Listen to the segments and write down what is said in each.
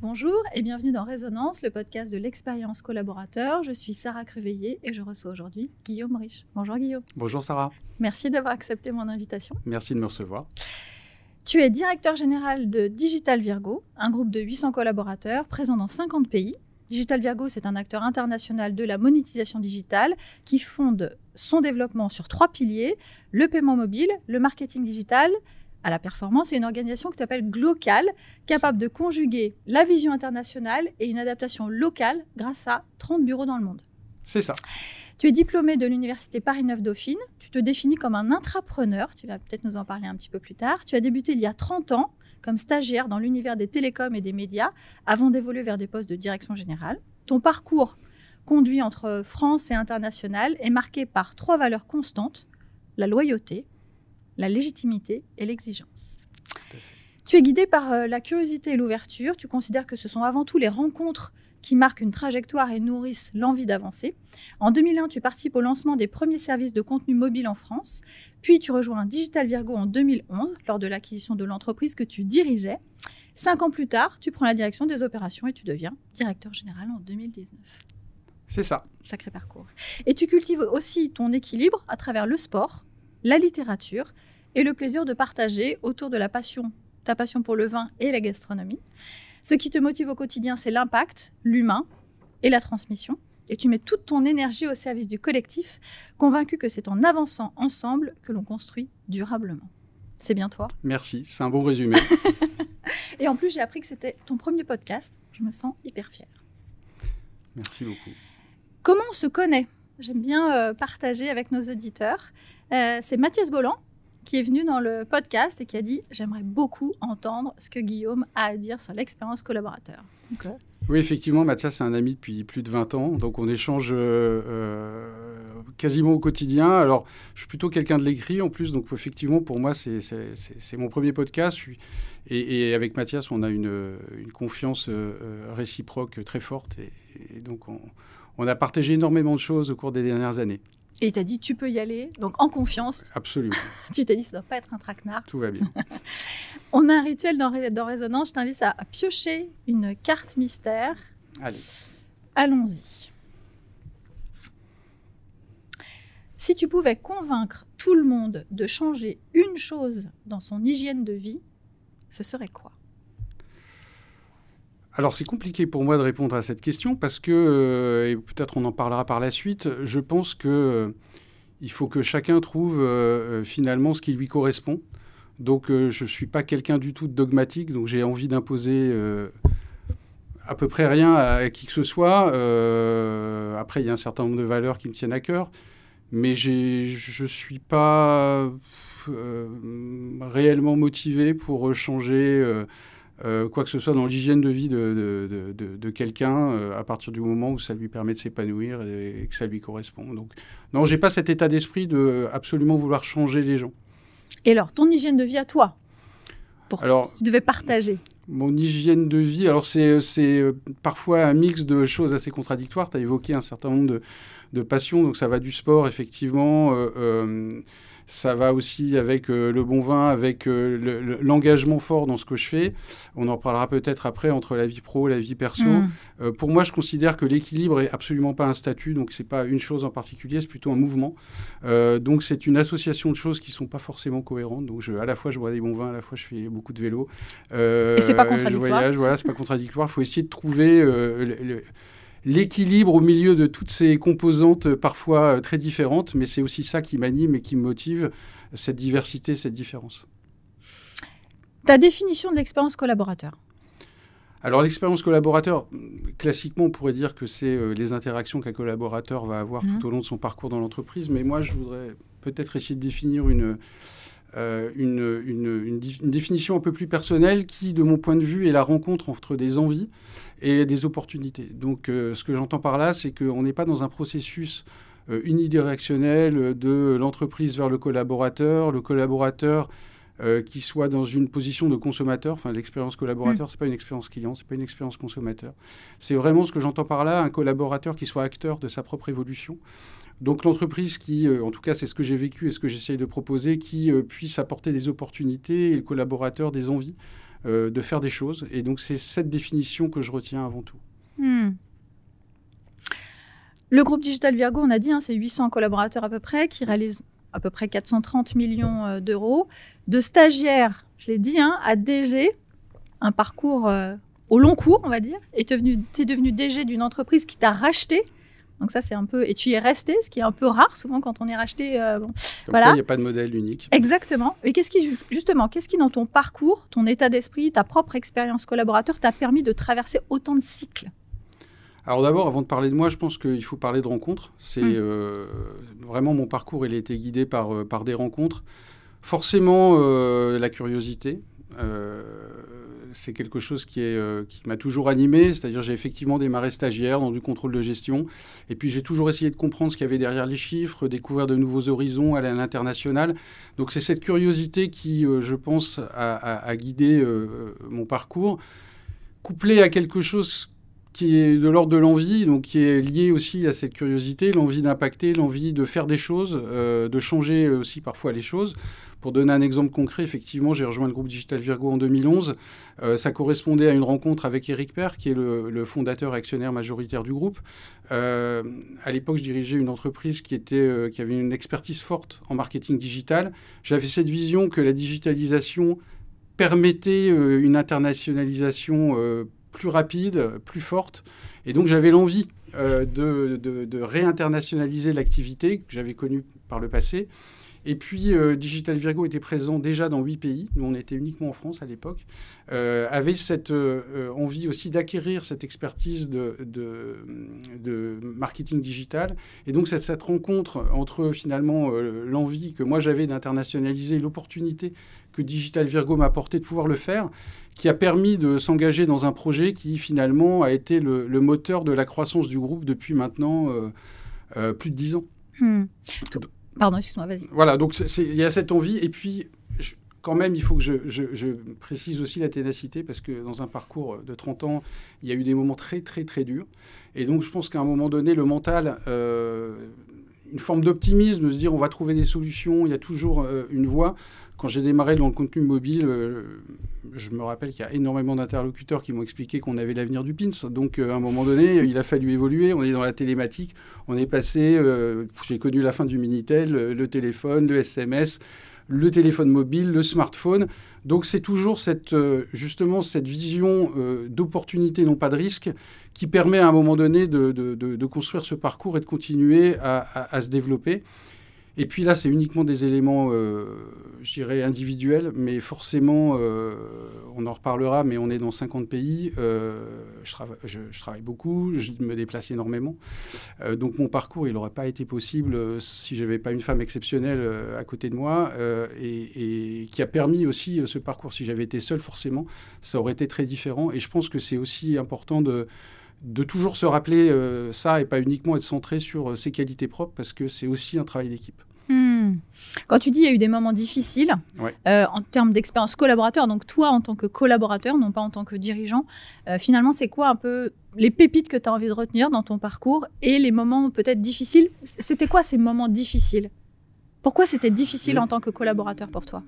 Bonjour et bienvenue dans Résonance, le podcast de l'expérience collaborateur. Je suis Sarah Cruveillé et je reçois aujourd'hui Guillaume Rich. Bonjour Guillaume. Bonjour Sarah. Merci d'avoir accepté mon invitation. Merci de me recevoir. Tu es directeur général de Digital Virgo, un groupe de 800 collaborateurs présents dans 50 pays. Digital Virgo, c'est un acteur international de la monétisation digitale qui fonde son développement sur 3 piliers, le paiement mobile, le marketing digital, à la performance, et une organisation que tu appelles Glocal, capable de conjuguer la vision internationale et une adaptation locale grâce à 30 bureaux dans le monde. C'est ça. Tu es diplômé de l'université Paris-9 Dauphine. Tu te définis comme un intrapreneur. Tu vas peut-être nous en parler un petit peu plus tard. Tu as débuté il y a 30 ans comme stagiaire dans l'univers des télécoms et des médias avant d'évoluer vers des postes de direction générale. Ton parcours conduit entre France et international est marqué par 3 valeurs constantes, la loyauté, la légitimité et l'exigence. Tu es guidé par la curiosité et l'ouverture. Tu considères que ce sont avant tout les rencontres qui marquent une trajectoire et nourrissent l'envie d'avancer. En 2001, tu participes au lancement des premiers services de contenu mobile en France. Puis tu rejoins Digital Virgo en 2011 lors de l'acquisition de l'entreprise que tu dirigeais. 5 ans plus tard, tu prends la direction des opérations et tu deviens directeur général en 2019. C'est ça. Sacré parcours. Et tu cultives aussi ton équilibre à travers le sport, la littérature et le plaisir de partager autour de ta passion pour le vin et la gastronomie. Ce qui te motive au quotidien, c'est l'impact, l'humain et la transmission. Et tu mets toute ton énergie au service du collectif, convaincu que c'est en avançant ensemble que l'on construit durablement. C'est bien toi? Merci, c'est un bon résumé. Et en plus, j'ai appris que c'était ton premier podcast. Je me sens hyper fière. Merci beaucoup. Comment on se connaît? J'aime bien partager avec nos auditeurs. C'est Mathias Bolland qui est venu dans le podcast et qui a dit « J'aimerais beaucoup entendre ce que Guillaume a à dire sur l'expérience collaborateur. » Oui, effectivement, Mathias, c'est un ami depuis plus de 20 ans. Donc, on échange quasiment au quotidien. Alors, je suis plutôt quelqu'un de l'écrit en plus. Donc, effectivement, pour moi, c'est mon premier podcast. Et avec Mathias, on a une confiance réciproque très forte. Et donc, on a partagé énormément de choses au cours des dernières années. Et il t'a dit, tu peux y aller, donc en confiance. Absolument. Tu t'es dit, ça ne doit pas être un traquenard. Tout va bien. On a un rituel dans Résonance. Je t'invite à piocher une carte mystère. Allez. Allons-y. Si tu pouvais convaincre tout le monde de changer une chose dans son hygiène de vie, ce serait quoi? Alors, c'est compliqué pour moi de répondre à cette question parce que, et peut-être on en parlera par la suite, je pense qu'il faut que chacun trouve finalement ce qui lui correspond. Donc, je ne suis pas quelqu'un du tout dogmatique, donc j'ai envie d'imposer à peu près rien à qui que ce soit. Après, il y a un certain nombre de valeurs qui me tiennent à cœur, mais je ne suis pas réellement motivé pour changer... quoi que ce soit dans l'hygiène de vie de quelqu'un à partir du moment où ça lui permet de s'épanouir et que ça lui correspond. Donc, non, je n'ai pas cet état d'esprit de absolument vouloir changer les gens. Et alors, ton hygiène de vie à toi, si tu devais partager? Mon hygiène de vie, alors c'est parfois un mix de choses assez contradictoires. Tu as évoqué un certain nombre de passions, donc ça va du sport, effectivement. Ça va aussi avec le bon vin, avec l'engagement fort dans ce que je fais. On en parlera peut-être après entre la vie pro et la vie perso. Pour moi, je considère que l'équilibre n'est absolument pas un statut, donc ce n'est pas une chose en particulier, c'est plutôt un mouvement. Donc c'est une association de choses qui ne sont pas forcément cohérentes. Donc à la fois, je bois des bons vins, à la fois, je fais beaucoup de vélo. Et ce n'est pas contradictoire. Je voyage, voilà, ce n'est pas contradictoire. Il faut essayer de trouver... l'équilibre au milieu de toutes ces composantes parfois très différentes, mais c'est aussi ça qui m'anime et qui me motive, cette diversité, cette différence. Ta définition de l'expérience collaborateur? Alors l'expérience collaborateur, classiquement on pourrait dire que c'est les interactions qu'un collaborateur va avoir tout au long de son parcours dans l'entreprise, mais moi je voudrais peut-être essayer de définir une définition un peu plus personnelle qui, de mon point de vue, est la rencontre entre des envies et des opportunités. Donc, ce que j'entends par là, c'est qu'on n'est pas dans un processus unidirectionnel de l'entreprise vers le collaborateur qui soit dans une position de consommateur. Enfin, l'expérience collaborateur, c'est pas une expérience client, c'est pas une expérience consommateur. C'est vraiment ce que j'entends par là, un collaborateur qui soit acteur de sa propre évolution. Donc l'entreprise qui, en tout cas c'est ce que j'ai vécu et ce que j'essaye de proposer, qui puisse apporter des opportunités et le collaborateur des envies de faire des choses. Et donc, c'est cette définition que je retiens avant tout. Le groupe Digital Virgo, on a dit, c'est 800 collaborateurs à peu près, qui réalisent à peu près 430 millions d'euros. De stagiaire, je l'ai dit, à DG, un parcours au long cours, on va dire. Et tu es devenu DG d'une entreprise qui t'a racheté. Donc ça, c'est un peu... Et tu y es resté, ce qui est un peu rare, souvent, quand on est racheté. Voilà. Il n'y a pas de modèle unique. Exactement. Et qu'est-ce qui, dans ton parcours, ton état d'esprit, ta propre expérience collaborateur, t'a permis de traverser autant de cycles ? Alors d'abord, avant de parler de moi, je pense qu'il faut parler de rencontres. C'est vraiment mon parcours, il a été guidé par des rencontres. Forcément, la curiosité. C'est quelque chose qui m'a toujours animé, c'est-à-dire j'ai effectivement démarré stagiaire dans du contrôle de gestion, et puis j'ai toujours essayé de comprendre ce qu'il y avait derrière les chiffres, découvrir de nouveaux horizons, aller à l'international. Donc c'est cette curiosité qui, je pense, a guidé mon parcours, couplé à quelque chose qui est de l'ordre de l'envie, donc qui est lié aussi à cette curiosité, l'envie d'impacter, l'envie de faire des choses, de changer aussi parfois les choses. Pour donner un exemple concret, effectivement, j'ai rejoint le groupe Digital Virgo en 2011. Ça correspondait à une rencontre avec Eric Père, qui est le fondateur et actionnaire majoritaire du groupe. À l'époque, je dirigeais une entreprise qui avait une expertise forte en marketing digital. J'avais cette vision que la digitalisation permettait une internationalisation plus rapide, plus forte. Et donc, j'avais l'envie de réinternationaliser l'activité que j'avais connue par le passé. Et puis, Digital Virgo était présent déjà dans 8 pays. Nous, on était uniquement en France à l'époque. Avait cette envie aussi d'acquérir cette expertise de marketing digital. Et donc, cette rencontre entre, finalement, l'envie que moi, j'avais d'internationaliser, l'opportunité que Digital Virgo m'a apporté de pouvoir le faire, qui a permis de s'engager dans un projet qui, finalement, a été le moteur de la croissance du groupe depuis maintenant plus de 10 ans. Pardon, excuse-moi, vas-y. Voilà, donc il y a cette envie. Et puis, quand même, il faut que je précise aussi la ténacité, parce que dans un parcours de 30 ans, il y a eu des moments très, très, très durs. Et donc, je pense qu'à un moment donné, le mental, une forme d'optimisme, de se dire on va trouver des solutions, il y a toujours une voie. Quand j'ai démarré dans le contenu mobile, je me rappelle qu'il y a énormément d'interlocuteurs qui m'ont expliqué qu'on avait l'avenir du PINS. Donc, à un moment donné, il a fallu évoluer. On est dans la télématique. On est passé, j'ai connu la fin du Minitel, le téléphone, le SMS, le téléphone mobile, le smartphone. Donc, c'est toujours justement cette vision d'opportunité, non pas de risque, qui permet à un moment donné de construire ce parcours et de continuer à se développer. Et puis là, c'est uniquement des éléments, je dirais, individuels, mais forcément, on en reparlera, mais on est dans 50 pays, je travaille beaucoup, je me déplace énormément. Donc mon parcours, il n'aurait pas été possible si je n'avais pas une femme exceptionnelle à côté de moi, et qui a permis aussi ce parcours. Si j'avais été seul, forcément, ça aurait été très différent. Et je pense que c'est aussi important de toujours se rappeler ça et pas uniquement être centré sur ses qualités propres, parce que c'est aussi un travail d'équipe. Quand tu dis il y a eu des moments difficiles, ouais. En termes d'expérience collaborateur, donc toi en tant que collaborateur, non pas en tant que dirigeant, finalement c'est quoi un peu les pépites que tu as envie de retenir dans ton parcours et les moments peut-être difficiles? C'était quoi ces moments difficiles? Pourquoi c'était difficile en tant que collaborateur pour toi?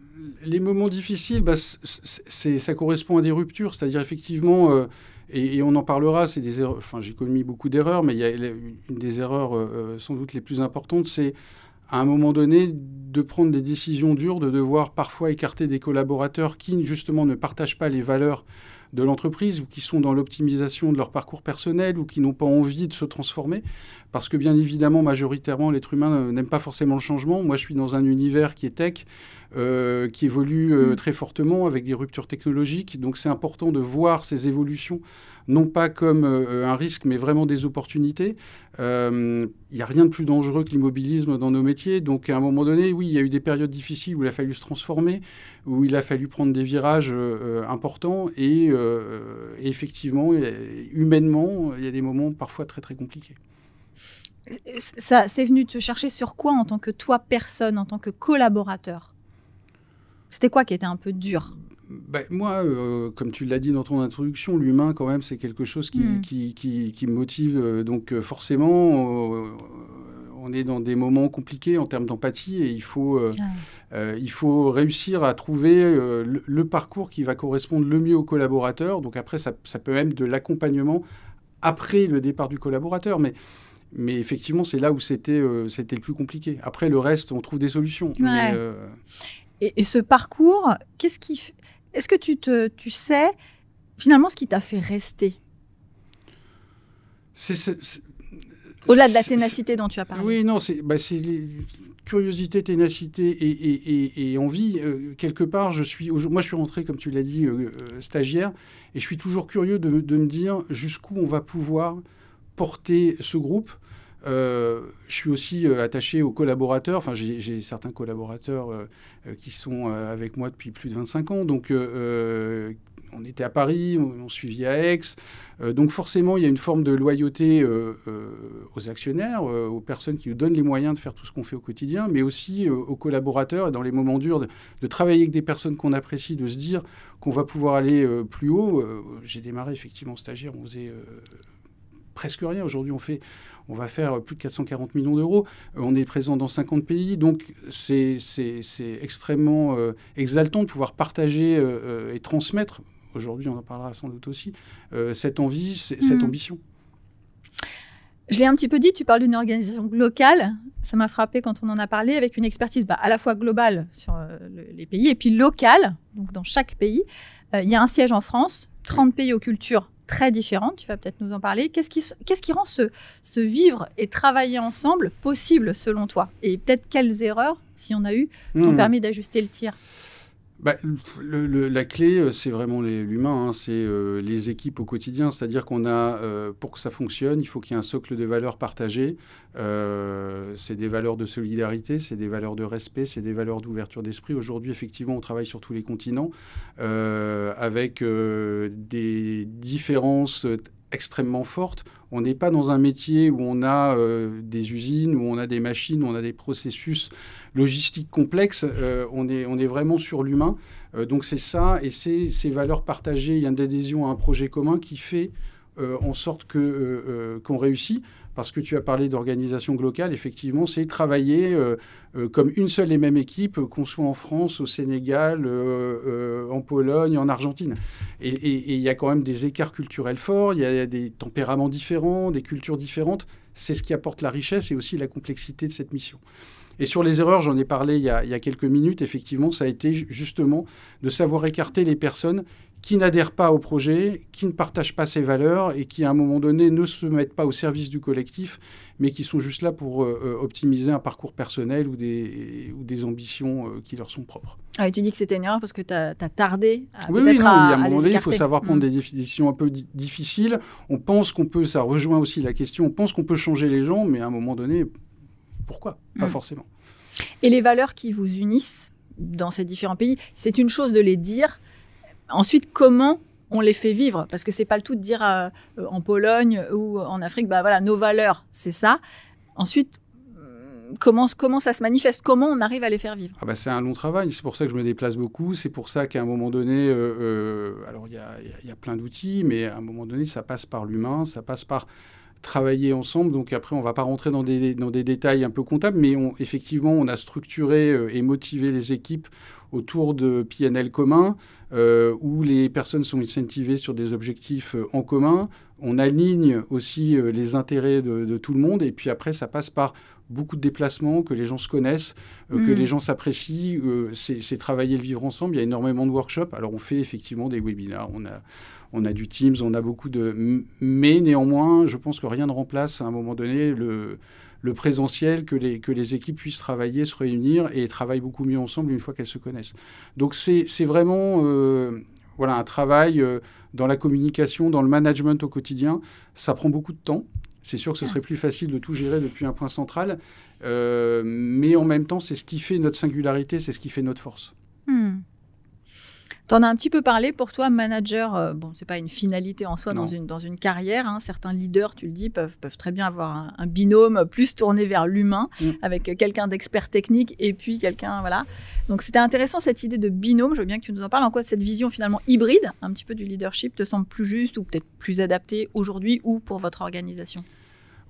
Les moments difficiles, ça correspond à des ruptures, c'est-à-dire effectivement... Et on en parlera, c'est des erreurs. Enfin, j'ai commis beaucoup d'erreurs, mais il y a une des erreurs sans doute les plus importantes, c'est à un moment donné de prendre des décisions dures, de devoir parfois écarter des collaborateurs qui justement ne partagent pas les valeurs de l'entreprise ou qui sont dans l'optimisation de leur parcours personnel ou qui n'ont pas envie de se transformer. Parce que bien évidemment, majoritairement, l'être humain n'aime pas forcément le changement. Moi, je suis dans un univers qui est tech, qui évolue très fortement avec des ruptures technologiques. Donc, c'est important de voir ces évolutions, non pas comme un risque, mais vraiment des opportunités. Il n'y a rien de plus dangereux que l'immobilisme dans nos métiers. Donc, à un moment donné, oui, il y a eu des périodes difficiles où il a fallu se transformer, où il a fallu prendre des virages importants. Et effectivement, humainement, il y a des moments parfois très, très compliqués. Ça, c'est venu te chercher sur quoi en tant que toi, personne, en tant que collaborateur? C'était quoi qui était un peu dur? Moi, comme tu l'as dit dans ton introduction, l'humain, quand même, c'est quelque chose qui me motive. Donc, forcément, on est dans des moments compliqués en termes d'empathie et il faut réussir à trouver le parcours qui va correspondre le mieux aux collaborateurs. Donc après, ça peut même de l'accompagnement après le départ du collaborateur. Mais effectivement, c'est là où c'était le plus compliqué. Après, le reste, on trouve des solutions. Ouais. Et ce parcours, est-ce que tu sais finalement ce qui t'a fait rester ? Au-delà de la ténacité dont tu as parlé. Oui, non, c'est curiosité, ténacité et envie. Quelque part, moi, je suis rentré, comme tu l'as dit, stagiaire, et je suis toujours curieux de me dire jusqu'où on va pouvoir porter ce groupe. Je suis aussi attaché aux collaborateurs. Enfin, j'ai certains collaborateurs qui sont avec moi depuis plus de 25 ans. Donc, on était à Paris, on suivit à Aix. Donc, forcément, il y a une forme de loyauté aux actionnaires, aux personnes qui nous donnent les moyens de faire tout ce qu'on fait au quotidien, mais aussi aux collaborateurs. Et dans les moments durs, de travailler avec des personnes qu'on apprécie, de se dire qu'on va pouvoir aller plus haut. J'ai démarré effectivement stagiaire, on faisait presque rien. Aujourd'hui, on va faire plus de 440 millions d'euros. On est présent dans 50 pays. Donc, c'est extrêmement exaltant de pouvoir partager et transmettre, aujourd'hui on en parlera sans doute aussi, cette envie, cette ambition. Je l'ai un petit peu dit, tu parles d'une organisation locale. Ça m'a frappé quand on en a parlé, avec une expertise à la fois globale sur les pays et puis locale, donc dans chaque pays. Il y a un siège en France, 30 pays aux cultures très différentes, tu vas peut-être nous en parler. Qu'est-ce qui rend ce vivre et travailler ensemble possible selon toi ? Et peut-être quelles erreurs, s'il y en a eu, t'ont permis d'ajuster le tir ? La clé, c'est vraiment l'humain, c'est les équipes au quotidien. C'est-à-dire qu'on a, pour que ça fonctionne, il faut qu'il y ait un socle de valeurs partagées. C'est des valeurs de solidarité, c'est des valeurs de respect, c'est des valeurs d'ouverture d'esprit. Aujourd'hui, effectivement, on travaille sur tous les continents avec des différences extrêmement fortes. On n'est pas dans un métier où on a des usines, où on a des machines, où on a des processus logistiques complexes. On est vraiment sur l'humain. Donc c'est ça, et c'est ces valeurs partagées, il y a une adhésion à un projet commun qui fait en sorte qu'on réussit. Parce que tu as parlé d'organisation locale, effectivement, c'est travailler comme une seule et même équipe, qu'on soit en France, au Sénégal, en Pologne, en Argentine. Et il y a quand même des écarts culturels forts, il y a des tempéraments différents, des cultures différentes. C'est ce qui apporte la richesse et aussi la complexité de cette mission. Et sur les erreurs, j'en ai parlé il y a quelques minutes, effectivement, ça a été justement de savoir écarter les personnes qui n'adhèrent pas au projet, qui ne partagent pas ses valeurs et qui, à un moment donné, ne se mettent pas au service du collectif, mais qui sont juste là pour optimiser un parcours personnel ou des ambitions qui leur sont propres. Ah, et tu dis que c'était une erreur parce que tu as tardé à à un moment donné, il faut savoir prendre des décisions un peu difficiles. On pense qu'on peut, ça rejoint aussi la question, on pense qu'on peut changer les gens, mais à un moment donné, pourquoi ? Pas forcément. Et les valeurs qui vous unissent dans ces différents pays, c'est une chose de les dire. Ensuite, comment on les fait vivre ? Parce que c'est pas le tout de dire en Pologne ou en Afrique, nos valeurs, c'est ça. Ensuite, comment ça se manifeste ? Comment on arrive à les faire vivre ? C'est un long travail. C'est pour ça que je me déplace beaucoup. C'est pour ça qu'à un moment donné, alors il y a plein d'outils, mais à un moment donné, ça passe par l'humain, ça passe par travailler ensemble. Donc après, on ne va pas rentrer dans des détails un peu comptables, mais effectivement, on a structuré et motivé les équipes autour de PNL communs, où les personnes sont incentivées sur des objectifs en commun. On aligne aussi les intérêts de tout le monde. Et puis après, ça passe par beaucoup de déplacements, que les gens se connaissent, que les gens s'apprécient. C'est travailler le vivre ensemble. Il y a énormément de workshops. Alors, on fait effectivement des webinars. On a du Teams, on a beaucoup de... Mais néanmoins, je pense que rien ne remplace à un moment donné le présentiel, que les équipes puissent travailler, se réunir et travaillent beaucoup mieux ensemble une fois qu'elles se connaissent. Donc c'est vraiment un travail dans la communication, dans le management au quotidien. Ça prend beaucoup de temps. C'est sûr que ce serait plus facile de tout gérer depuis un point central. Mais en même temps, c'est ce qui fait notre singularité, c'est ce qui fait notre force. Tu en as un petit peu parlé. Pour toi, manager, c'est pas une finalité en soi dans une carrière. Certains leaders, tu le dis, peuvent très bien avoir un binôme plus tourné vers l'humain, avec quelqu'un d'expert technique et puis quelqu'un, voilà. Donc, c'était intéressant cette idée de binôme. Je veux bien que tu nous en parles. En quoi cette vision finalement hybride, un petit peu du leadership, te semble plus juste ou peut-être plus adaptée aujourd'hui ou pour votre organisation ?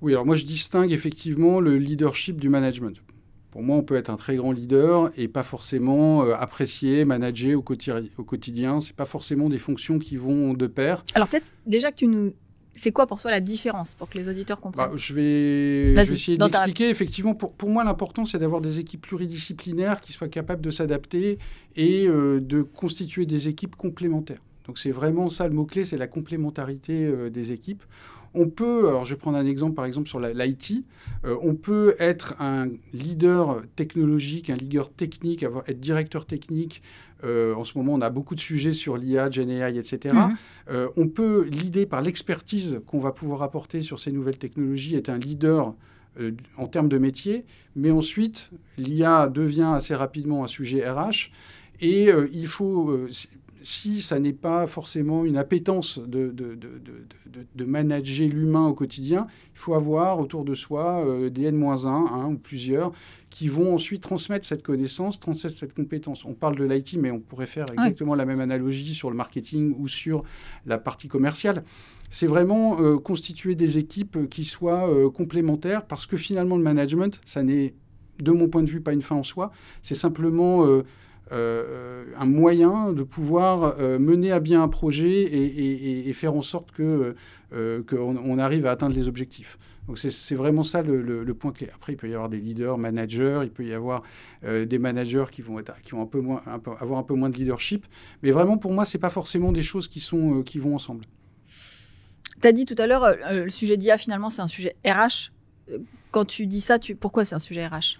Oui, alors moi je distingue effectivement le leadership du management. Pour moi, on peut être un très grand leader et pas forcément apprécier, manager au quotidien. Ce n'est pas forcément des fonctions qui vont de pair. Alors peut-être déjà que c'est quoi pour toi la différence pour que les auditeurs comprennent? Je vais essayer d'expliquer. Effectivement, pour moi, l'important, c'est d'avoir des équipes pluridisciplinaires qui soient capables de s'adapter et de constituer des équipes complémentaires. Donc c'est vraiment ça le mot-clé, c'est la complémentarité des équipes. On peut, alors je vais prendre un exemple, par exemple sur l'IT, on peut être un leader technologique, un leader technique, être directeur technique. En ce moment, on a beaucoup de sujets sur l'IA, GenAI, etc. On peut leader par l'expertise qu'on va pouvoir apporter sur ces nouvelles technologies, être un leader en termes de métier. Mais ensuite, l'IA devient assez rapidement un sujet RH et il faut... si ça n'est pas forcément une appétence de manager l'humain au quotidien, il faut avoir autour de soi des N-1, un ou plusieurs, qui vont ensuite transmettre cette connaissance, transmettre cette compétence. On parle de l'IT, mais on pourrait faire exactement la même analogie sur le marketing ou sur la partie commerciale. C'est vraiment constituer des équipes qui soient complémentaires, parce que finalement, le management, ça n'est, de mon point de vue, pas une fin en soi. C'est simplement... un moyen de pouvoir mener à bien un projet et faire en sorte qu'on arrive à atteindre les objectifs. Donc c'est vraiment ça le point clé. Après, il peut y avoir des leaders, managers, il peut y avoir des managers qui vont avoir un peu moins de leadership. Mais vraiment, pour moi, ce n'est pas forcément des choses qui vont ensemble. Tu as dit tout à l'heure, le sujet d'IA, finalement, c'est un sujet RH. Quand tu dis ça, pourquoi c'est un sujet RH ?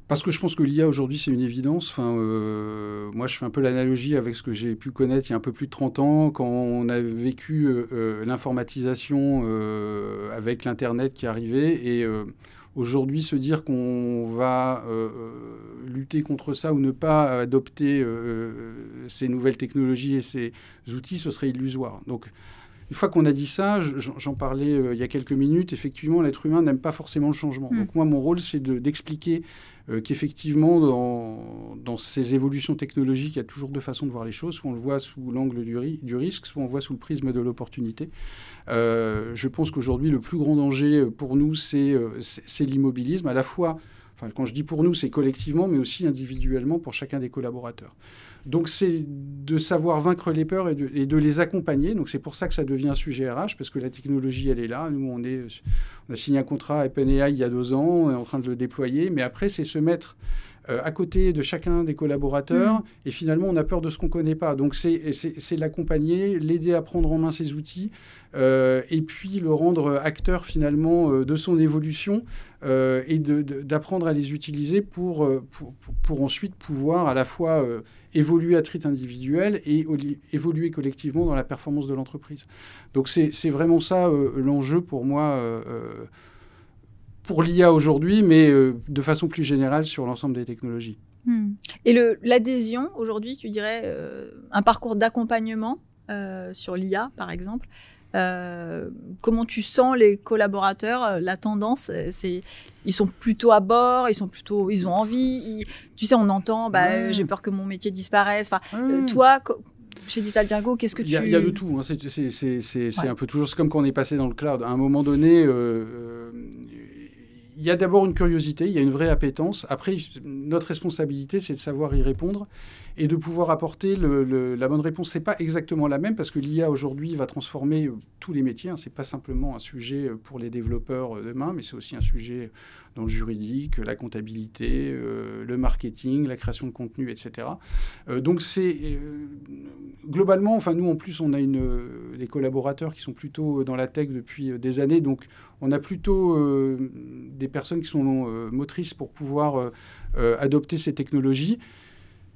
Parce que je pense que l'IA aujourd'hui, c'est une évidence. Moi, je fais un peu l'analogie avec ce que j'ai pu connaître il y a un peu plus de 30 ans, quand on a vécu l'informatisation avec l'Internet qui arrivait. Et aujourd'hui, se dire qu'on va lutter contre ça ou ne pas adopter ces nouvelles technologies et ces outils, ce serait illusoire. Donc, une fois qu'on a dit ça, j'en parlais il y a quelques minutes, effectivement, l'être humain n'aime pas forcément le changement. Donc moi, mon rôle, c'est d'expliquer qu'effectivement, dans ces évolutions technologiques, il y a toujours deux façons de voir les choses. Soit on le voit sous l'angle du risque, soit on le voit sous le prisme de l'opportunité. Je pense qu'aujourd'hui, le plus grand danger pour nous, c'est l'immobilisme, à la fois... Enfin, quand je dis pour nous, c'est collectivement, mais aussi individuellement pour chacun des collaborateurs. Donc, c'est de savoir vaincre les peurs et de les accompagner. Donc, c'est pour ça que ça devient un sujet RH, parce que la technologie, elle est là. Nous, on a signé un contrat à OpenAI il y a 2 ans, on est en train de le déployer. Mais après, c'est se mettre à côté de chacun des collaborateurs. Et finalement, on a peur de ce qu'on ne connaît pas. Donc, c'est l'accompagner, l'aider à prendre en main ses outils, et puis le rendre acteur, finalement, de son évolution, et d'apprendre à les utiliser pour ensuite pouvoir à la fois évoluer à titre individuel et évoluer collectivement dans la performance de l'entreprise. Donc c'est vraiment ça l'enjeu pour moi, pour l'IA aujourd'hui, mais de façon plus générale sur l'ensemble des technologies. Et l'adhésion aujourd'hui, tu dirais un parcours d'accompagnement sur l'IA par exemple, comment tu sens les collaborateurs, la tendance, ils sont plutôt à bord, ils ont envie, tu sais, on entend, j'ai peur que mon métier disparaisse. Toi, chez Digital Virgo, qu'est-ce que tu... Il y a de tout, hein. C'est un peu toujours comme quand on est passé dans le cloud. À un moment donné, il y a d'abord une curiosité, il y a une vraie appétence. Après, notre responsabilité, c'est de savoir y répondre et de pouvoir apporter la bonne réponse. Ce n'est pas exactement la même, parce que l'IA aujourd'hui va transformer tous les métiers. Ce n'est pas simplement un sujet pour les développeurs demain, mais c'est aussi un sujet dans le juridique, la comptabilité, le marketing, la création de contenu, etc. Donc globalement, nous en plus, on a des collaborateurs qui sont plutôt dans la tech depuis des années. Donc on a plutôt des personnes qui sont motrices pour pouvoir adopter ces technologies.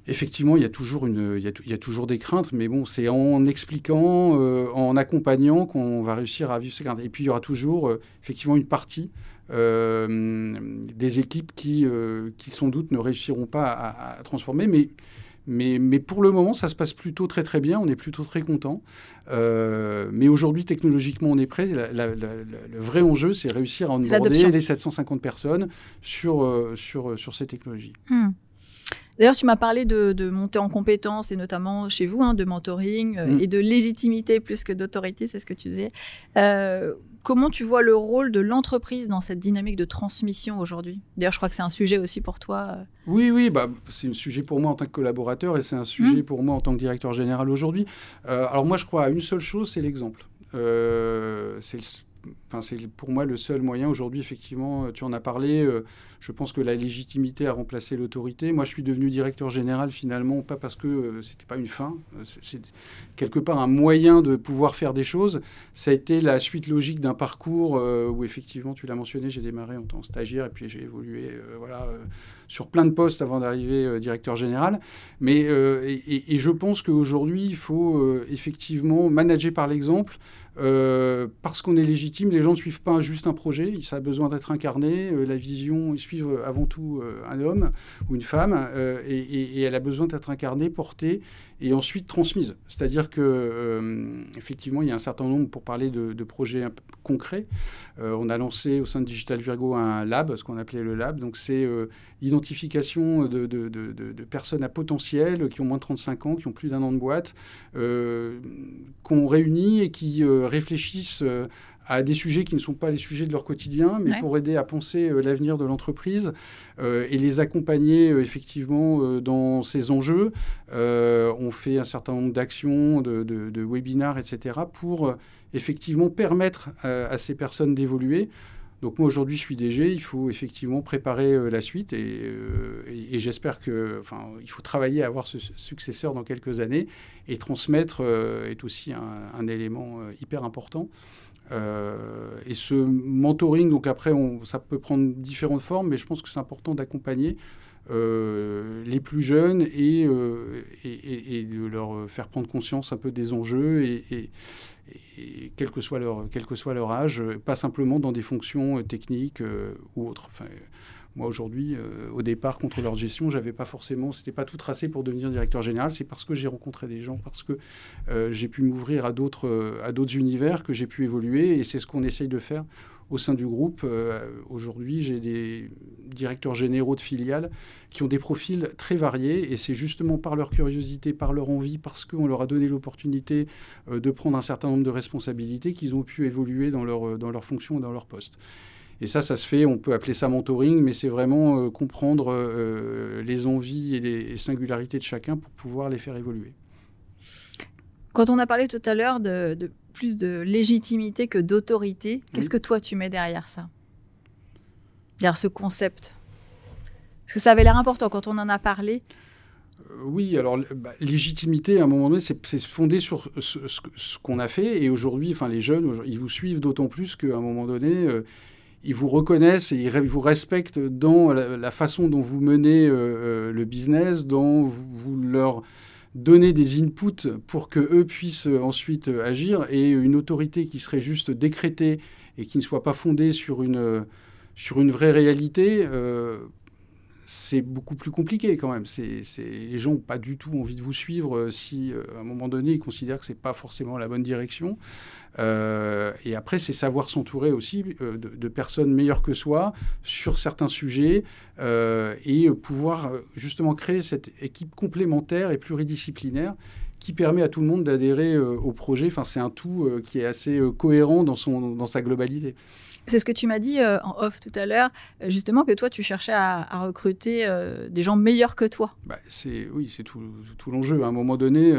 Effectivement, il y a toujours des craintes, mais bon, c'est en expliquant, en accompagnant qu'on va réussir à vivre ces craintes. Et puis, il y aura toujours effectivement une partie des équipes qui sans doute ne réussiront pas à transformer, mais pour le moment, ça se passe plutôt très très bien, on est plutôt très content. Mais aujourd'hui, technologiquement, on est prêt. Le vrai enjeu, c'est réussir à onboarder les 750 personnes sur ces technologies. D'ailleurs, tu m'as parlé de montée en compétences et notamment chez vous, de mentoring et de légitimité plus que d'autorité, c'est ce que tu disais. Comment tu vois le rôle de l'entreprise dans cette dynamique de transmission aujourd'hui? D'ailleurs, je crois que c'est un sujet aussi pour toi. Oui, c'est un sujet pour moi en tant que collaborateur et c'est un sujet pour moi en tant que directeur général aujourd'hui. Alors moi, je crois à une seule chose, c'est l'exemple. C'est pour moi le seul moyen aujourd'hui, effectivement, tu en as parlé, je pense que la légitimité a remplacé l'autorité. Moi, je suis devenu directeur général finalement, pas parce que c'était pas une fin, c'est quelque part un moyen de pouvoir faire des choses. Ça a été la suite logique d'un parcours où effectivement, tu l'as mentionné, j'ai démarré en tant que stagiaire et puis j'ai évolué sur plein de postes avant d'arriver directeur général. Mais, et je pense qu'aujourd'hui, il faut effectivement manager par l'exemple. Parce qu'on est légitime, les gens ne suivent pas juste un projet, ça a besoin d'être incarné, la vision, ils suivent avant tout un homme ou une femme, et elle a besoin d'être incarnée, portée, et ensuite transmise. C'est-à-dire que effectivement, il y a un certain nombre, pour parler de projets concrets, on a lancé au sein de Digital Virgo un lab, ce qu'on appelait le lab, donc c'est l'identification de personnes à potentiel qui ont moins de 35 ans, qui ont plus d'1 an de boîte, qu'on réunit et qui réfléchissent à des sujets qui ne sont pas les sujets de leur quotidien, mais pour aider à penser l'avenir de l'entreprise et les accompagner effectivement dans ces enjeux. On fait un certain nombre d'actions, de webinars, etc., pour effectivement permettre à ces personnes d'évoluer. Donc moi, aujourd'hui, je suis DG, il faut effectivement préparer la suite et j'espère il faut travailler à avoir ce successeur dans quelques années et transmettre est aussi un élément hyper important. Et ce mentoring, donc après, ça peut prendre différentes formes, mais je pense que c'est important d'accompagner les plus jeunes et de leur faire prendre conscience un peu des enjeux et quel que soit leur âge, pas simplement dans des fonctions techniques ou autres. Moi, aujourd'hui, au départ, contrôleur de gestion, c'était pas tout tracé pour devenir directeur général. C'est parce que j'ai rencontré des gens, parce que j'ai pu m'ouvrir à d'autres univers, que j'ai pu évoluer. Et c'est ce qu'on essaye de faire au sein du groupe. Aujourd'hui, j'ai des directeurs généraux de filiales qui ont des profils très variés. Et c'est justement par leur curiosité, par leur envie, parce qu'on leur a donné l'opportunité de prendre un certain nombre de responsabilités qu'ils ont pu évoluer dans leur fonction et dans leur poste. Et ça se fait, on peut appeler ça mentoring, mais c'est vraiment comprendre les envies et les singularités de chacun pour pouvoir les faire évoluer. Quand on a parlé tout à l'heure de plus de légitimité que d'autorité, qu'est-ce que toi tu mets derrière ça? Derrière ce concept? Parce que ça avait l'air important quand on en a parlé. Oui, alors légitimité, à un moment donné, c'est fondé sur ce qu'on a fait. Et aujourd'hui, les jeunes, ils vous suivent d'autant plus qu'à un moment donné... ils vous reconnaissent et ils vous respectent dans la façon dont vous menez le business, dont vous leur donnez des inputs pour qu'eux puissent ensuite agir. Et une autorité qui serait juste décrétée et qui ne soit pas fondée sur une vraie réalité, c'est beaucoup plus compliqué quand même. Les gens n'ont pas du tout envie de vous suivre si, à un moment donné, ils considèrent que ce n'est pas forcément la bonne direction. Et après, c'est savoir s'entourer aussi de personnes meilleures que soi sur certains sujets et pouvoir justement créer cette équipe complémentaire et pluridisciplinaire qui permet à tout le monde d'adhérer au projet. C'est un tout qui est assez cohérent dans sa globalité. C'est ce que tu m'as dit en off tout à l'heure, justement que toi, tu cherchais à recruter des gens meilleurs que toi. C'est tout l'enjeu. À un moment donné,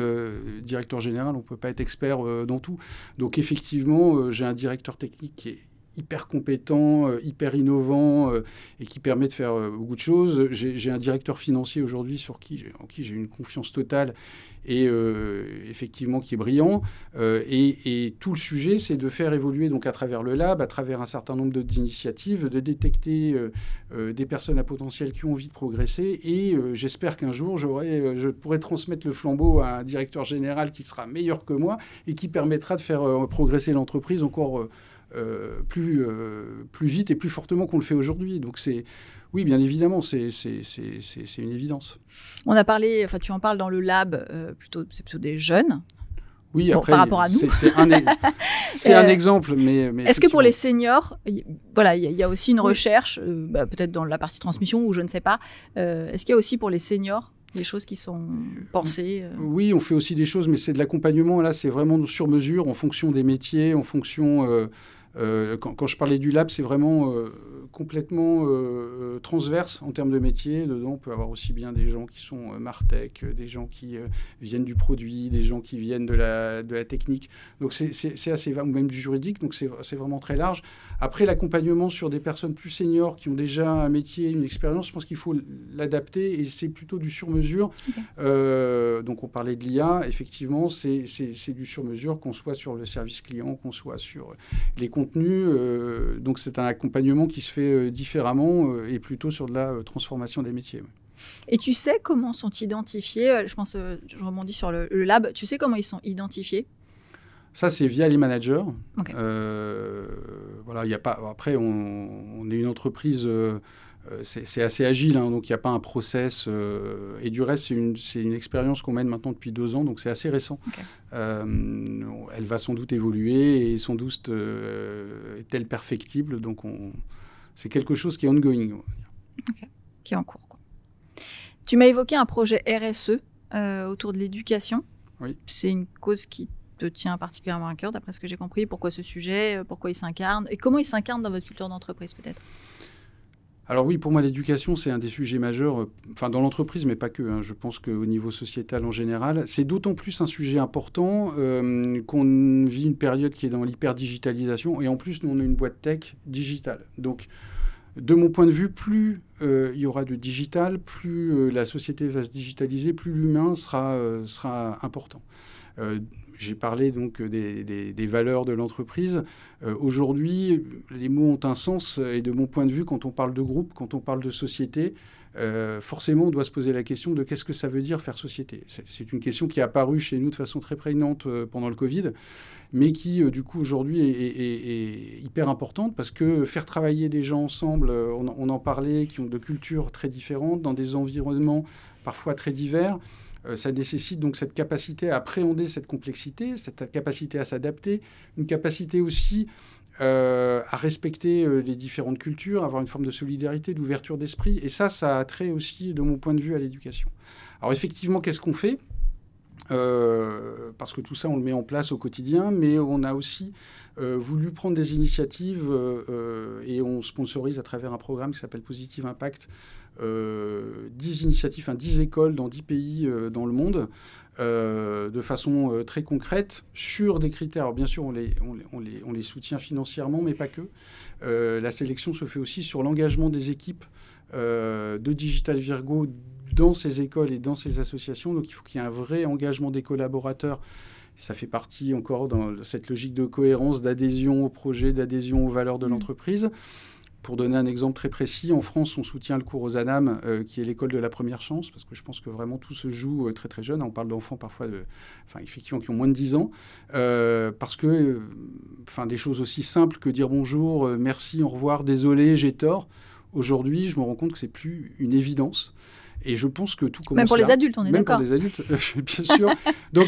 directeur général, on ne peut pas être expert dans tout. Donc effectivement, j'ai un directeur technique qui est hyper compétent, hyper innovant et qui permet de faire beaucoup de choses. J'ai un directeur financier aujourd'hui en qui j'ai une confiance totale et effectivement qui est brillant. Et tout le sujet, c'est de faire évoluer donc à travers le lab, à travers un certain nombre d'initiatives, de détecter des personnes à potentiel qui ont envie de progresser. Et j'espère qu'un jour, je pourrai transmettre le flambeau à un directeur général qui sera meilleur que moi et qui permettra de faire progresser l'entreprise encore plus vite et plus fortement qu'on le fait aujourd'hui. Donc oui, bien évidemment, c'est une évidence. On a parlé, tu en parles dans le lab, c'est plutôt des jeunes. Oui, bon, après, par rapport à nous. C'est un exemple. Mais est-ce que pour les seniors, voilà, il y a aussi une recherche, peut-être dans la partie transmission ou je ne sais pas, est-ce qu'il y a aussi pour les seniors des choses qui sont pensées Oui, on fait aussi des choses, mais c'est de l'accompagnement. Là, c'est vraiment sur mesure, en fonction des métiers, en fonction... quand je parlais du lab, c'est vraiment complètement transverse en termes de métier. Dedans, on peut avoir aussi bien des gens qui sont Martech, des gens qui viennent du produit, des gens qui viennent de la technique. Donc, c'est assez vaste, ou même du juridique. Donc, c'est vraiment très large. Après, l'accompagnement sur des personnes plus seniors qui ont déjà un métier, une expérience, je pense qu'il faut l'adapter et c'est plutôt du sur-mesure. Okay. Donc, on parlait de l'IA. Effectivement, c'est du sur-mesure, qu'on soit sur le service client, qu'on soit sur les contenus. Donc, c'est un accompagnement qui se fait différemment et plutôt sur de la transformation des métiers. Ouais. Et tu sais comment sont identifiés, je pense, je rebondis sur le lab, tu sais comment ils sont identifiés ? Ça, c'est via les managers. Okay. Voilà, y a pas, après, on est une entreprise, c'est assez agile, hein, donc il n'y a pas un process. Et du reste, c'est une expérience qu'on mène maintenant depuis 2 ans, donc c'est assez récent. Okay. Elle va sans doute évoluer et sans doute est-elle perfectible. Donc, c'est quelque chose qui est ongoing. Okay. Qui est en cours, quoi. Tu m'as évoqué un projet RSE autour de l'éducation. Oui. C'est une cause qui te tient particulièrement à cœur, d'après ce que j'ai compris. Pourquoi ce sujet ? Pourquoi il s'incarne ? Et comment il s'incarne dans votre culture d'entreprise, peut-être ? Alors oui, pour moi, l'éducation, c'est un des sujets majeurs, dans l'entreprise, mais pas que. Hein. Je pense qu'au niveau sociétal en général, c'est d'autant plus un sujet important qu'on vit une période qui est dans l'hyper-digitalisation. Et en plus, nous, on a une boîte tech digitale. Donc, de mon point de vue, plus il y aura de digital, plus la société va se digitaliser, plus l'humain sera important. J'ai parlé donc des valeurs de l'entreprise. Aujourd'hui, les mots ont un sens et de mon point de vue, quand on parle de groupe, quand on parle de société, forcément, on doit se poser la question de qu'est-ce que ça veut dire faire société. C'est une question qui est apparue chez nous de façon très prégnante pendant le Covid, mais qui, du coup, aujourd'hui est hyper importante parce que faire travailler des gens ensemble, on en parlait, qui ont de cultures très différentes, dans des environnements parfois très divers, ça nécessite donc cette capacité à appréhender cette complexité, cette capacité à s'adapter, une capacité aussi à respecter les différentes cultures, avoir une forme de solidarité, d'ouverture d'esprit. Et ça a trait aussi, de mon point de vue, à l'éducation. Alors effectivement, qu'est-ce qu'on fait ? Parce que tout ça, on le met en place au quotidien, mais on a aussi voulu prendre des initiatives et on sponsorise à travers un programme qui s'appelle Positive Impact 10 initiatives, 10 écoles dans 10 pays dans le monde, de façon très concrète, sur des critères. Alors bien sûr, on les soutient financièrement, mais pas que. La sélection se fait aussi sur l'engagement des équipes de Digital Virgo dans ces écoles et dans ces associations. Donc il faut qu'il y ait un vrai engagement des collaborateurs. Ça fait partie encore dans cette logique de cohérence, d'adhésion au projet, d'adhésion aux valeurs de l'entreprise. Pour donner un exemple très précis, en France, on soutient le cours aux ANAM, qui est l'école de la première chance, parce que je pense que vraiment tout se joue très très jeune. On parle d'enfants parfois effectivement, qui ont moins de 10 ans, parce que des choses aussi simples que dire bonjour, merci, au revoir, désolé, j'ai tort. Aujourd'hui, je me rends compte que c'est plus une évidence. Et je pense que tout commence même pour là. Les adultes, on est d'accord. Même pour les adultes, bien sûr. Donc,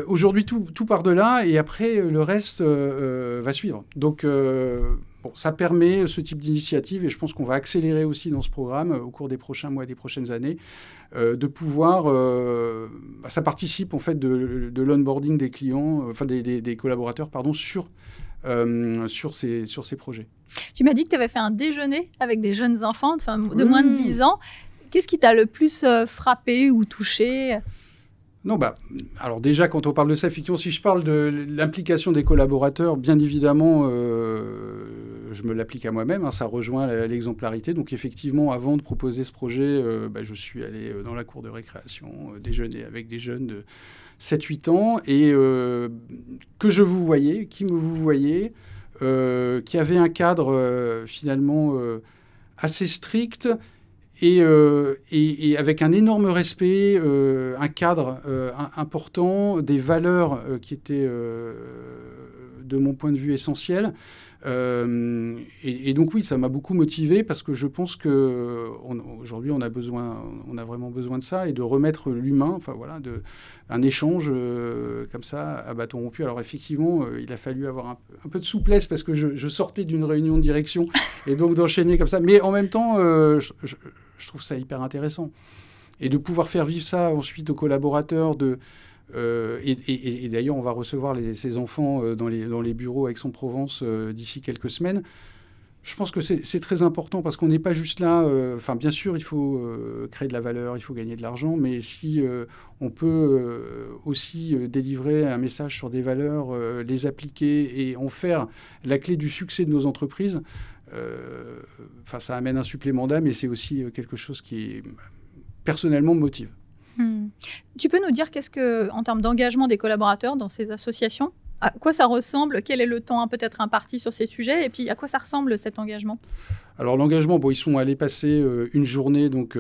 aujourd'hui, tout part de là, et après, le reste va suivre. Donc, ça permet ce type d'initiative, et je pense qu'on va accélérer aussi dans ce programme au cours des prochains mois et des prochaines années, de pouvoir... ça participe, en fait, de l'onboarding des clients, des collaborateurs, sur ces projets. Tu m'as dit que tu avais fait un déjeuner avec des jeunes enfants de moins de 10 ans. Qu'est-ce qui t'a le plus frappé ou touché ? Non, alors déjà, quand on parle de ça, effectivement, si je parle de l'implication des collaborateurs, bien évidemment, je me l'applique à moi-même, hein, ça rejoint l'exemplarité. Donc effectivement, avant de proposer ce projet, je suis allé dans la cour de récréation, déjeuner avec des jeunes de 7-8 ans, et que je vous voyais, qui me vous voyez, qui avait un cadre finalement assez strict, et avec un énorme respect, un cadre important, des valeurs qui étaient de mon point de vue, essentiel. Et donc oui, ça m'a beaucoup motivé parce que je pense qu'aujourd'hui, on a vraiment besoin de ça et de remettre l'humain, enfin voilà, un échange comme ça à bâton rompu. Alors effectivement, il a fallu avoir un peu de souplesse parce que je sortais d'une réunion de direction et donc d'enchaîner comme ça. Mais en même temps, je trouve ça hyper intéressant. Et de pouvoir faire vivre ça ensuite aux collaborateurs, et d'ailleurs, on va recevoir ces enfants dans les bureaux Aix-en-Provence d'ici quelques semaines. Je pense que c'est très important parce qu'on n'est pas juste là. Enfin, bien sûr, il faut créer de la valeur, il faut gagner de l'argent, mais si on peut aussi délivrer un message sur des valeurs, les appliquer et en faire la clé du succès de nos entreprises, ça amène un supplément d'âme et c'est aussi quelque chose qui personnellement me motive. Tu peux nous dire en termes d'engagement des collaborateurs dans ces associations, à quoi ça ressemble? Quel est le temps peut-être imparti sur ces sujets? Et puis, à quoi ça ressemble cet engagement? Alors l'engagement, ils sont allés passer une journée donc,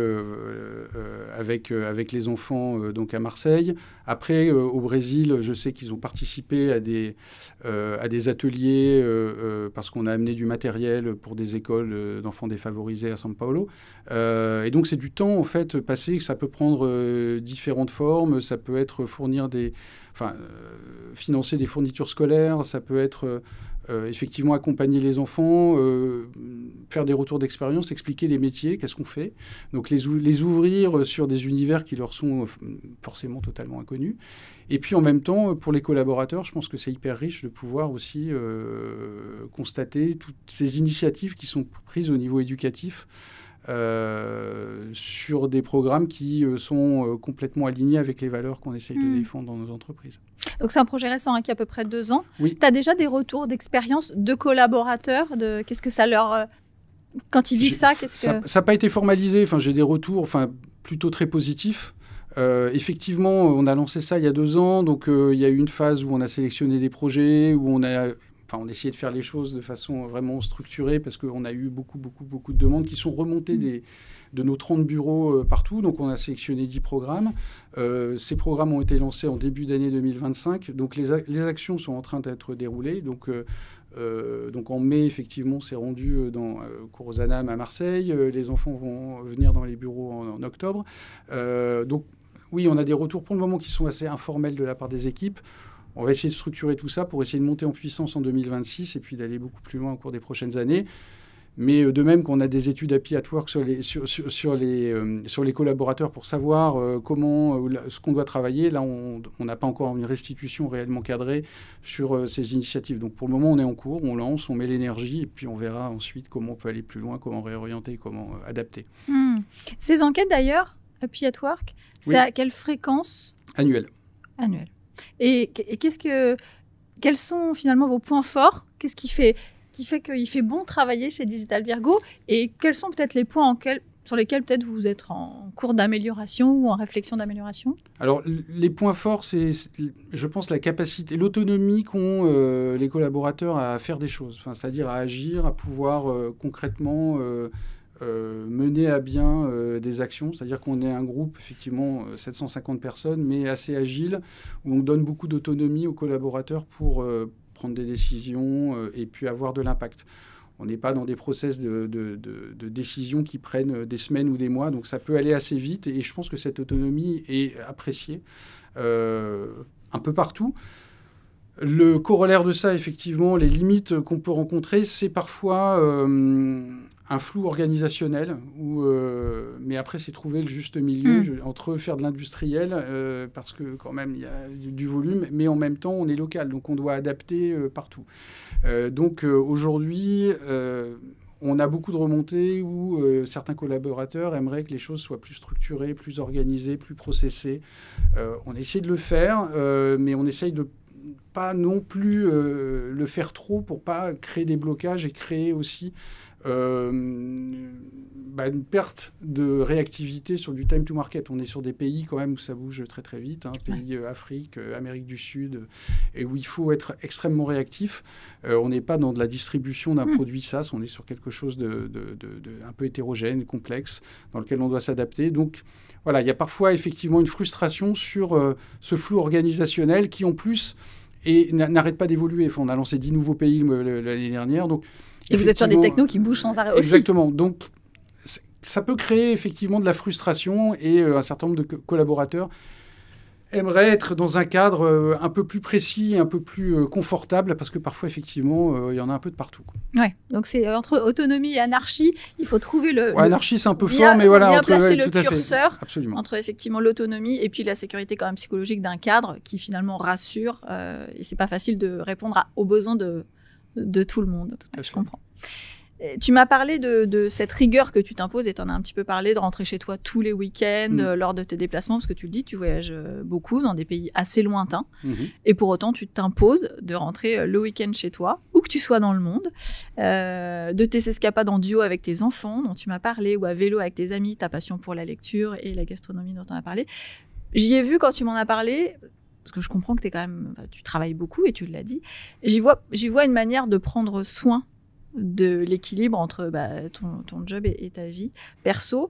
avec les enfants donc à Marseille. Après, au Brésil, je sais qu'ils ont participé à des ateliers parce qu'on a amené du matériel pour des écoles d'enfants défavorisés à São Paulo. Et donc c'est du temps en fait passé. Ça peut prendre différentes formes. Ça peut être financer des fournitures scolaires. Ça peut être effectivement accompagner les enfants, faire des retours d'expérience, expliquer les métiers, qu'est-ce qu'on fait. Donc les ouvrir sur des univers qui leur sont forcément totalement inconnus. Et puis en même temps, pour les collaborateurs, je pense que c'est hyper riche de pouvoir aussi constater toutes ces initiatives qui sont prises au niveau éducatif sur des programmes qui sont complètement alignés avec les valeurs qu'on essaye de défendre dans nos entreprises. Donc c'est un projet récent qui a à peu près 2 ans. Oui. Tu as déjà des retours d'expérience de collaborateurs qu'est-ce que ça leur... Quand ils vivent ça, Ça n'a pas été formalisé. J'ai des retours plutôt très positifs. Effectivement, on a lancé ça il y a 2 ans. Donc il y a eu une phase où on a sélectionné des projets, où on essayait de faire les choses de façon vraiment structurée parce qu'on a eu beaucoup de demandes qui sont remontées de nos 30 bureaux partout. Donc, on a sélectionné 10 programmes. Ces programmes ont été lancés en début d'année 2025. Donc, les actions sont en train d'être déroulées. Donc, en mai, effectivement, c'est rendu dans Cours-aux-Anames à Marseille. Les enfants vont venir dans les bureaux en octobre. Donc, oui, on a des retours pour le moment qui sont assez informels de la part des équipes. On va essayer de structurer tout ça pour essayer de monter en puissance en 2026 et puis d'aller beaucoup plus loin au cours des prochaines années. Mais de même qu'on a des études Happy at Work sur les collaborateurs pour savoir ce qu'on doit travailler, là, on n'a pas encore une restitution réellement cadrée sur ces initiatives. Donc, pour le moment, on est en cours, on lance, on met l'énergie et puis on verra ensuite comment on peut aller plus loin, comment réorienter, comment adapter. Ces enquêtes, d'ailleurs, Happy at Work, c'est à quelle fréquence? Annuelle. Et quels sont finalement vos points forts? Qu'est-ce qui fait qu'il fait bon travailler chez Digital Virgo? Et quels sont peut-être les points sur lesquels peut-être vous êtes en cours d'amélioration ou en réflexion d'amélioration? Alors, les points forts, c'est, je pense, la capacité, l'autonomie qu'ont les collaborateurs à faire des choses. C'est-à-dire à agir, à pouvoir concrètement... mener à bien des actions, c'est-à-dire qu'on est un groupe, effectivement, 750 personnes, mais assez agile, où on donne beaucoup d'autonomie aux collaborateurs pour prendre des décisions et puis avoir de l'impact. On n'est pas dans des process de décisions qui prennent des semaines ou des mois, donc ça peut aller assez vite, et je pense que cette autonomie est appréciée un peu partout. Le corollaire de ça, effectivement, les limites qu'on peut rencontrer, c'est parfois un flou organisationnel, mais après, c'est trouver le juste milieu entre faire de l'industriel, parce que quand même, il y a du volume, mais en même temps, on est local, donc on doit adapter partout. Donc aujourd'hui, on a beaucoup de remontées où certains collaborateurs aimeraient que les choses soient plus structurées, plus organisées, plus processées. On essaie de le faire, mais on essaye de pas non plus le faire trop pour pas créer des blocages et créer aussi une perte de réactivité sur du time to market. On est sur des pays quand même où ça bouge très très vite, pays Afrique, Amérique du Sud, et où il faut être extrêmement réactif. On n'est pas dans de la distribution d'un produit SaaS, on est sur quelque chose de un peu hétérogène, complexe, dans lequel on doit s'adapter. Donc voilà, il y a parfois effectivement une frustration sur ce flou organisationnel qui en plus et n'arrête pas d'évoluer. Enfin, on a lancé 10 nouveaux pays l'année dernière. Donc, et vous êtes sur des technos qui bougent sans arrêt aussi. Exactement. Donc, ça peut créer effectivement de la frustration et un certain nombre de collaborateurs aimeraient être dans un cadre un peu plus précis, un peu plus confortable, parce que parfois, effectivement, il y en a un peu de partout. Ouais, donc c'est entre autonomie et anarchie, il faut trouver anarchie, c'est un peu fort, mais voilà. Bien placer le curseur Absolument. entre effectivement l'autonomie et puis la sécurité quand même psychologique d'un cadre qui finalement rassure. Et c'est pas facile de répondre aux besoins de tout le monde. Je comprends. Tu m'as parlé de cette rigueur que tu t'imposes et tu en as un petit peu parlé, de rentrer chez toi tous les week-ends lors de tes déplacements, parce que tu le dis, tu voyages beaucoup dans des pays assez lointains. Et pour autant, tu t'imposes de rentrer le week-end chez toi, où que tu sois dans le monde, de tes escapades en duo avec tes enfants, dont tu m'as parlé, ou à vélo avec tes amis, ta passion pour la lecture et la gastronomie dont on a parlé. J'y ai vu quand tu m'en as parlé, parce que je comprends que tu travailles beaucoup et tu l'as dit, j'y vois une manière de prendre soin de l'équilibre entre ton job et ta vie perso.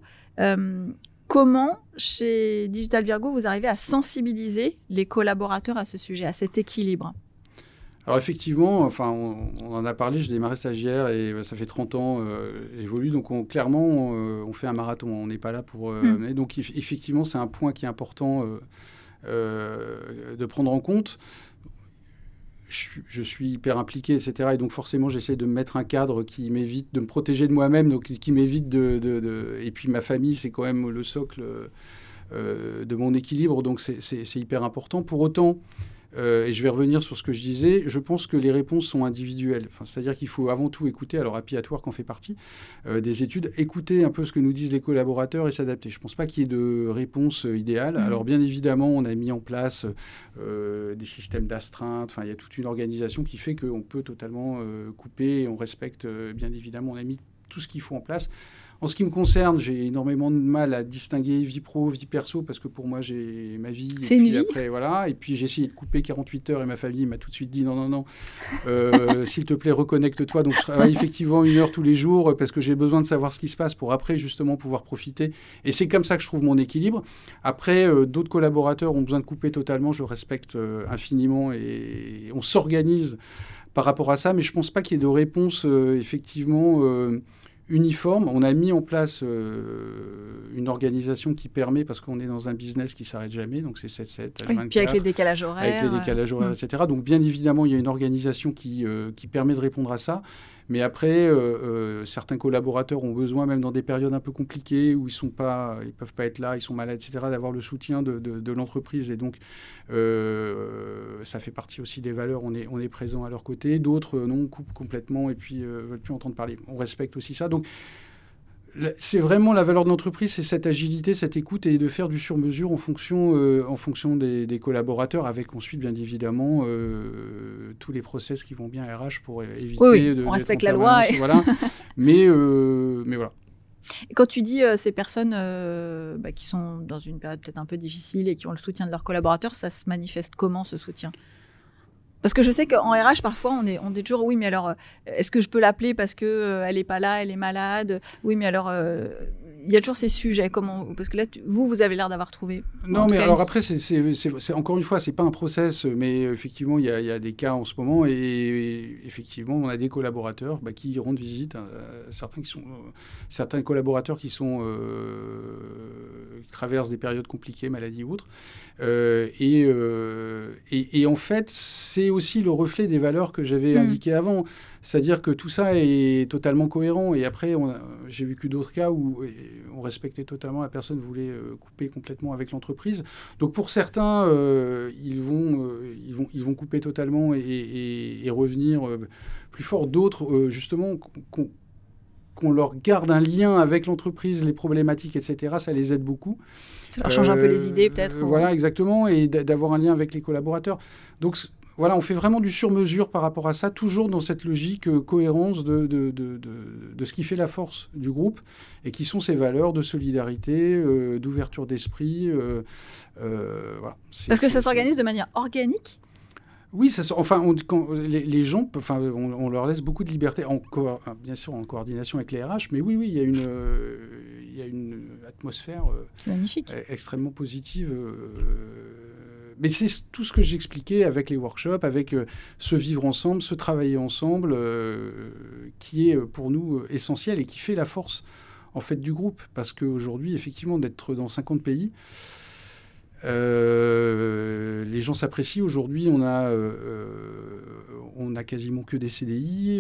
Comment, chez Digital Virgo, vous arrivez à sensibiliser les collaborateurs à ce sujet, à cet équilibre ? Alors effectivement, enfin, on en a parlé, j'ai démarré stagiaire et ça fait 30 ans, j'évolue, donc clairement, on fait un marathon, on n'est pas là pour... donc effectivement, c'est un point qui est important de prendre en compte. Je suis hyper impliqué, etc. Et donc forcément, j'essaie de me mettre un cadre qui m'évite de me protéger de moi-même, donc qui m'évite Et puis ma famille, c'est quand même le socle de mon équilibre, donc c'est hyper important. Pour autant, et je vais revenir sur ce que je disais, je pense que les réponses sont individuelles. Enfin, c'est-à-dire qu'il faut avant tout écouter, alors Happy at Work en fait partie, des études, écouter un peu ce que nous disent les collaborateurs et s'adapter. Je ne pense pas qu'il y ait de réponse idéale. Alors bien évidemment, on a mis en place des systèmes d'astreinte, enfin, il y a toute une organisation qui fait qu'on peut totalement couper et on respecte, bien évidemment, on a mis tout ce qu'il faut en place. En ce qui me concerne, j'ai énormément de mal à distinguer vie pro, vie perso, parce que pour moi, j'ai ma vie. C'est une vie. Après, voilà. Et puis, j'ai essayé de couper 48 heures et ma famille m'a tout de suite dit non. S'il te plaît, reconnecte-toi. Donc, je travaille effectivement 1 heure tous les jours parce que j'ai besoin de savoir ce qui se passe pour après, justement, pouvoir profiter. Et c'est comme ça que je trouve mon équilibre. Après, d'autres collaborateurs ont besoin de couper totalement. Je le respecte infiniment et on s'organise par rapport à ça. Mais je ne pense pas qu'il y ait de réponse, effectivement... uniforme. On a mis en place une organisation qui permet, parce qu'on est dans un business qui ne s'arrête jamais, donc c'est 7-7, H24. Puis avec les décalages horaires. Avec les décalages horaires, etc. Donc bien évidemment, il y a une organisation qui permet de répondre à ça. Mais après, certains collaborateurs ont besoin, même dans des périodes un peu compliquées, où ils peuvent pas être là, ils sont malades, etc., d'avoir le soutien de l'entreprise. Et donc, ça fait partie aussi des valeurs. On est présent à leur côté. D'autres, non, coupent complètement et puis veulent plus entendre parler. On respecte aussi ça. Donc, c'est vraiment la valeur de l'entreprise, c'est cette agilité, cette écoute et de faire du sur-mesure en fonction des collaborateurs, avec ensuite, bien évidemment, tous les process qui vont bien RH pour éviter on respecte la loi. Voilà. mais voilà. Et quand tu dis ces personnes qui sont dans une période peut-être un peu difficile et qui ont le soutien de leurs collaborateurs, ça se manifeste comment, ce soutien ? Parce que je sais qu'en RH, parfois, on dit toujours, oui, mais alors, est-ce que je peux l'appeler parce qu'elle n'est pas là, elle est malade ? Oui, mais alors, il y a toujours ces sujets. Parce que là, vous avez l'air d'avoir trouvé... Non, mais alors après, c'est encore une fois, c'est pas un process, mais effectivement, il y a des cas en ce moment, et effectivement, on a des collaborateurs qui rendent visite, certains collaborateurs qui traversent des périodes compliquées, maladies ou autres, et en fait, c'est aussi le reflet des valeurs que j'avais indiquées avant. C'est-à-dire que tout ça est totalement cohérent. Et après, j'ai vécu d'autres cas où on respectait totalement, la personne voulait couper complètement avec l'entreprise. Donc pour certains, ils vont couper totalement et revenir plus fort. D'autres, justement, qu'on leur garde un lien avec l'entreprise, les problématiques, etc., ça les aide beaucoup. Ça leur change un peu les idées, peut-être. Voilà, exactement, et d'avoir un lien avec les collaborateurs. Donc, voilà, on fait vraiment du sur-mesure par rapport à ça, toujours dans cette logique cohérence de ce qui fait la force du groupe et qui sont ces valeurs de solidarité, d'ouverture d'esprit. Voilà. Parce que ça s'organise de manière organique ? Oui, les gens, on leur laisse beaucoup de liberté, bien sûr en coordination avec les RH, mais oui, il y a une atmosphère c'est magnifique. Extrêmement positive. mais c'est tout ce que j'expliquais avec les workshops, avec ce vivre ensemble, ce travailler ensemble, qui est pour nous essentiel et qui fait la force en fait du groupe. Parce qu'aujourd'hui, effectivement, d'être dans 50 pays, les gens s'apprécient. Aujourd'hui, on a quasiment que des CDI.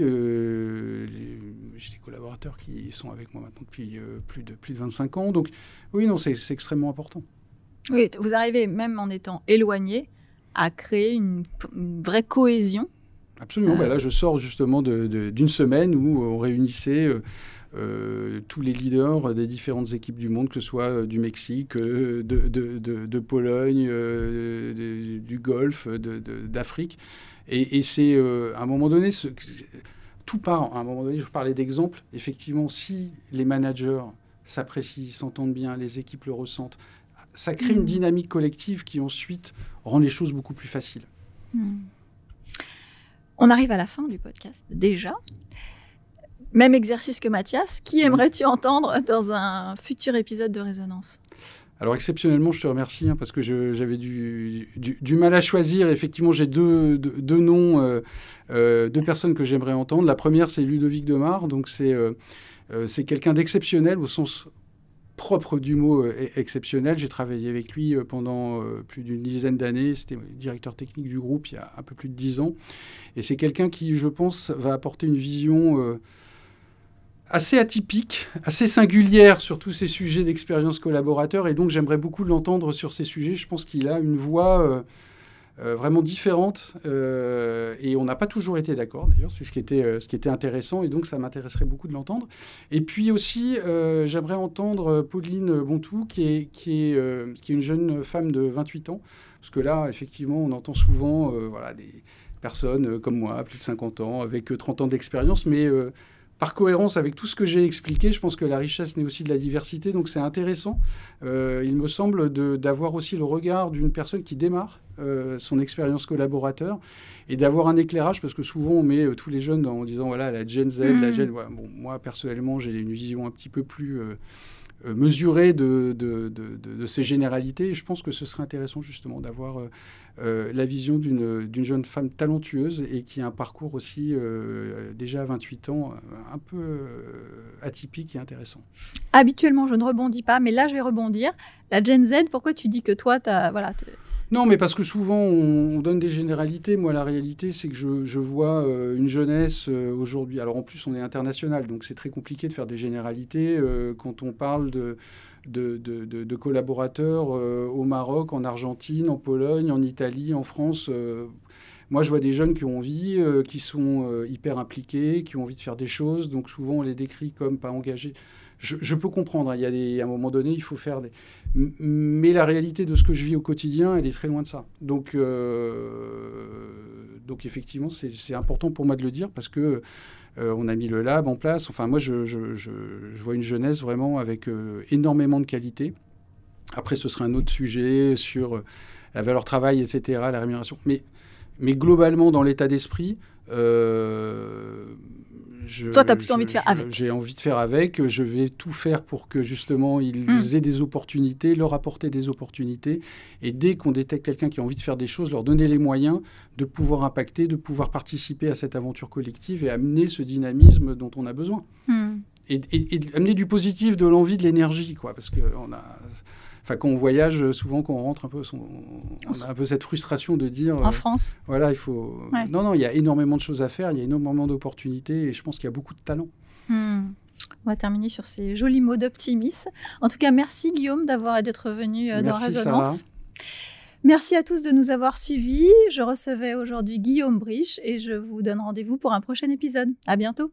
J'ai des collaborateurs qui sont avec moi maintenant depuis plus de 25 ans. Donc oui, non, c'est extrêmement important. Oui, vous arrivez, même en étant éloigné, à créer une vraie cohésion. Absolument. Là, je sors justement d'une semaine où on réunissait tous les leaders des différentes équipes du monde, que ce soit du Mexique, de Pologne, du Golfe, d'Afrique. Et c'est à un moment donné, tout part. À un moment donné, je parlais d'exemples. Effectivement, si les managers s'apprécient, s'entendent bien, les équipes le ressentent, ça crée une dynamique collective qui ensuite rend les choses beaucoup plus faciles. On arrive à la fin du podcast, déjà. Même exercice que Mathias. Qui aimerais-tu entendre dans un futur épisode de Résonance ? Alors, exceptionnellement, je te remercie parce que j'avais du mal à choisir. Effectivement, j'ai deux noms, deux personnes que j'aimerais entendre. La première, c'est Ludovic Demare. Donc, c'est quelqu'un d'exceptionnel au sens propre du mot exceptionnel. J'ai travaillé avec lui pendant plus d'une dizaine d'années. C'était directeur technique du groupe il y a un peu plus de 10 ans. Et c'est quelqu'un qui, je pense, va apporter une vision assez atypique, assez singulière sur tous ces sujets d'expérience collaborateur. Et donc, j'aimerais beaucoup l'entendre sur ces sujets. Je pense qu'il a une voix vraiment différente. Et on n'a pas toujours été d'accord, d'ailleurs. C'est ce qui était intéressant. Et donc, ça m'intéresserait beaucoup de l'entendre. Et puis aussi, j'aimerais entendre Pauline Bontou, qui est une jeune femme de 28 ans. Parce que là, effectivement, on entend souvent des personnes comme moi, plus de 50 ans, avec 30 ans d'expérience. Mais par cohérence avec tout ce que j'ai expliqué, je pense que la richesse naît aussi de la diversité. Donc, c'est intéressant. Il me semble d'avoir aussi le regard d'une personne qui démarre son expérience collaborateur et d'avoir un éclairage, parce que souvent, on met tous les jeunes en disant, voilà, la Gen Z, la Gen... Voilà. Bon, moi, personnellement, j'ai une vision un petit peu plus mesurée de ces généralités. Et je pense que ce serait intéressant, justement, d'avoir la vision d'une jeune femme talentueuse et qui a un parcours aussi, déjà à 28 ans, un peu atypique et intéressant. Habituellement, je ne rebondis pas, mais là, je vais rebondir. La Gen Z, pourquoi tu dis que toi, Non, mais parce que souvent, on donne des généralités. Moi, la réalité, c'est que je vois une jeunesse aujourd'hui. Alors, en plus, on est international, donc c'est très compliqué de faire des généralités quand on parle de collaborateurs au Maroc, en Argentine, en Pologne, en Italie, en France. Moi, je vois des jeunes qui ont envie, qui sont hyper impliqués, qui ont envie de faire des choses. Donc, souvent, on les décrit comme pas engagés. Je peux comprendre. Il y a à un moment donné, il faut faire des... Mais la réalité de ce que je vis au quotidien, elle est très loin de ça. Donc effectivement, c'est important pour moi de le dire parce que on a mis le lab en place. Enfin, moi, je vois une jeunesse vraiment avec énormément de qualité. Après, ce sera un autre sujet sur la valeur travail, etc., la rémunération. Mais globalement, dans l'état d'esprit... Toi, tu as plutôt envie de faire avec. J'ai envie de faire avec. Je vais tout faire pour que, justement, ils aient des opportunités, leur apporter des opportunités. Et dès qu'on détecte quelqu'un qui a envie de faire des choses, leur donner les moyens de pouvoir impacter, de pouvoir participer à cette aventure collective et amener ce dynamisme dont on a besoin. Et amener du positif, de l'envie, de l'énergie, quoi. Parce qu'on a... Enfin, quand on voyage, souvent, quand on rentre un peu, on a un peu cette frustration de dire... En France. Voilà, il faut... Ouais. Non, il y a énormément de choses à faire, il y a énormément d'opportunités et je pense qu'il y a beaucoup de talent. On va terminer sur ces jolis mots d'optimisme. En tout cas, merci Guillaume d'être venu dans Résonance. Sarah. Merci à tous de nous avoir suivis. Je recevais aujourd'hui Guillaume Briche et je vous donne rendez-vous pour un prochain épisode. À bientôt.